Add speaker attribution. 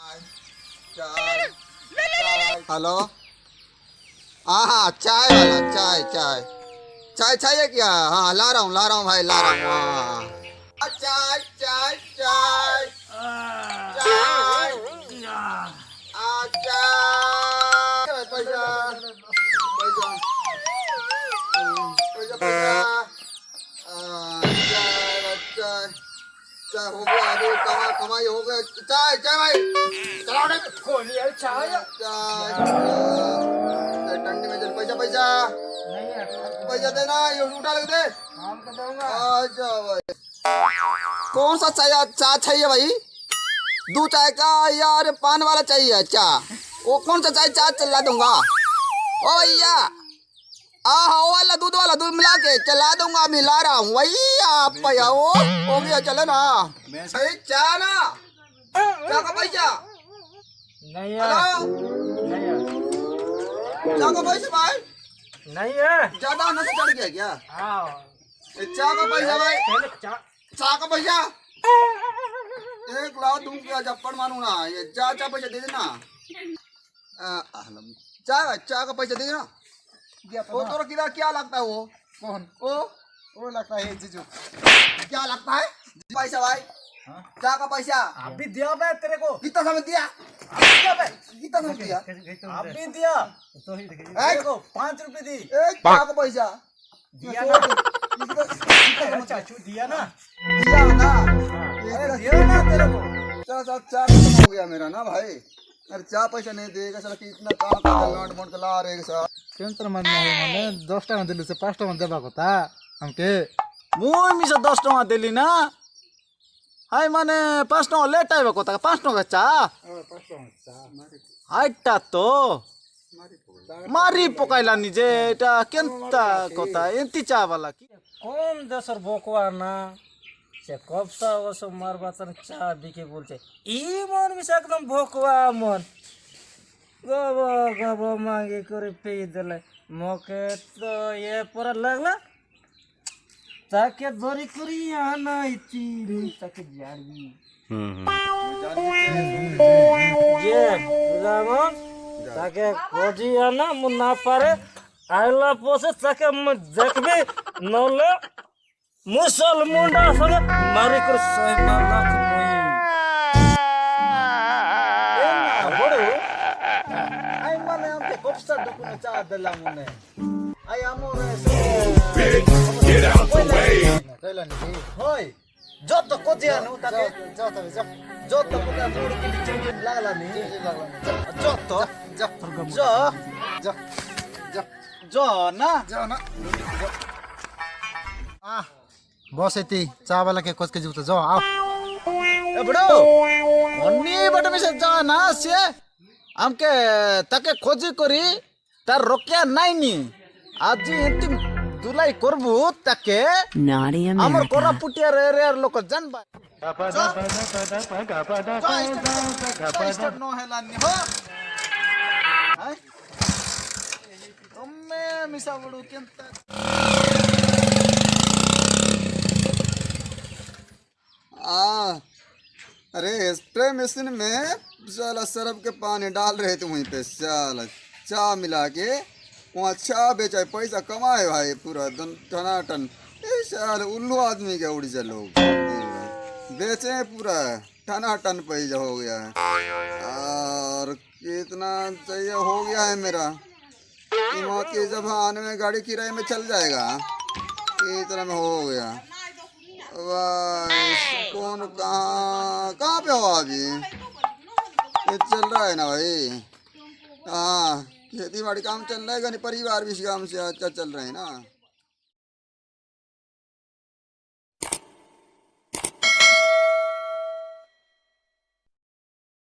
Speaker 1: चाय हेलो। हाँ हाँ चाय वाला, चाय चाय चाय चाहिए क्या? हाँ ला रहा हूँ भाई, ला रहा हूँ। हाँ चाय चाय चाय चाय चाय पैसा पैसा पैसा पैसा चाय चाय चाय हो गया, अभी कमाई हो गया। चाय चाय भाई चलाओ ना,
Speaker 2: खोली है चाय।
Speaker 1: चाय ठंडी में चल। पैसा पैसा
Speaker 2: नहीं है
Speaker 1: पैसा देना, ये उठा लग दे।
Speaker 2: काम कर दूंगा।
Speaker 1: अच्छा भाई, कौन सा चाय चाय चाहिए भाई? दूध चाय का यार, पान वाला चाहिए? चाय वो कौन सा चाय? चाय चला दूंगा। ओ भैया वो वाला दूध मिला के चला दूंगा, मिला रहा हूँ भैया। भैया वो हो गया, चले ना भाई। चाय ना, चाय का पैसा
Speaker 2: नहीं है।
Speaker 1: हेलो,
Speaker 2: नहीं है।
Speaker 1: चाय का पैसा भाई
Speaker 2: नहीं है।
Speaker 1: ज्यादा नशा चढ़ गया क्या?
Speaker 2: हाँ
Speaker 1: चाय का पैसा भाई, चाय का पैसा 1 लाख दूं क्या? जप्पड़ मानू ना। ये चाय चाय पैसा दे देना। चाय चाय का पैसा दे देना। वो तो किधर क्या लगता है? वो
Speaker 2: कौन?
Speaker 1: वो
Speaker 2: लगता है जीजू।
Speaker 1: क्या लगता है? पैसा भाई, चाय का पैसा
Speaker 2: अभी दिया मैं तेरे को।
Speaker 1: कितना समय दिया? कितना समय दिया?
Speaker 2: अभी दिया तो ही तेरे को 5 रुपए दी।
Speaker 1: चाय का पैसा
Speaker 2: दिया ना। चाचू दिया ना।
Speaker 1: दिया ना।
Speaker 2: अरे दिया ना तेरे को।
Speaker 1: चल चाय खत्म हो गया मेरा ना भाई। अरे चाय पैसा नहीं देगा साला, कितना काम का मोट ला रे साला।
Speaker 2: केंतर मन माने 10 टका दिलु से 5 टका देबा कोता हमके।
Speaker 3: मुई मिसे 10 टका देली ना। हाय माने 5 टका लेट आइबा कोता 5 टका चा।
Speaker 2: 5 टका
Speaker 3: हाइटा तो मारी पकाइला निजे এটা কেনতা কথা এন্তি চা वाला কি
Speaker 2: কোন দেশের বকওয়া না সে কবসা ওসব মারবাচন চা বিকে বলছে ই মন মিশে একদম বকওয়া মন গব গব মাগে করে পেয়ে দিলে মুখে তো এ পরে লাগলা তাকে ধরি করি আনাইতি রে তাকে জানি যে রামন তাকে খোঁজি আনা মু না পারে আইলা পোসে তাকে দেখবে নলে মুসল মুন্ডা সঙ্গে মারি করে 100 লাখ বড়
Speaker 3: আই মানে আমকে কপসা দকুনে চা দেলা মনে I আমরে
Speaker 4: Get out the way.
Speaker 3: কইলা নি হই যত কোজিয়ানো তাকে যত কোটা মুড় কি চিংড়ি লাগলা নি যত ना
Speaker 2: बस यति चा वाला के खोज के जीव त जाओ आओ
Speaker 3: ए बड़ो अन्नी बट में से जा ना से हमके ताके खोजी करी तार रोकिया नहीं नी आज एंती दुलाई करबू ताके
Speaker 5: Naughty
Speaker 3: हमर
Speaker 5: America.
Speaker 3: कोरा पुटिया रे रे लोक जन बा स्टार्ट नो हेला नी हो हाय ओमे मिसा बड़ू केंता
Speaker 1: अरे स्प्रे मशीन में साला सरफ के पानी डाल रहे थे वहीं पे। साला चाय मिला के वहाँ चाय बेचा, पैसा कमाए भाई पूरा टनाटन। साल उल्लू आदमी के उड़ जा लोग बेचे पूरा टनाटन पैसा हो गया है। और कितना चाहिए हो गया है मेरा कीमत के जमाने में गाड़ी किराए में चल जाएगा, इतना में हो गया। कौन कहाँ पे हो अभी? ये चल रहा है ना भाई। हाँ खेती बाड़ी काम चल रहा है, परिवार भी काम से अच्छा चल रहे हैं ना।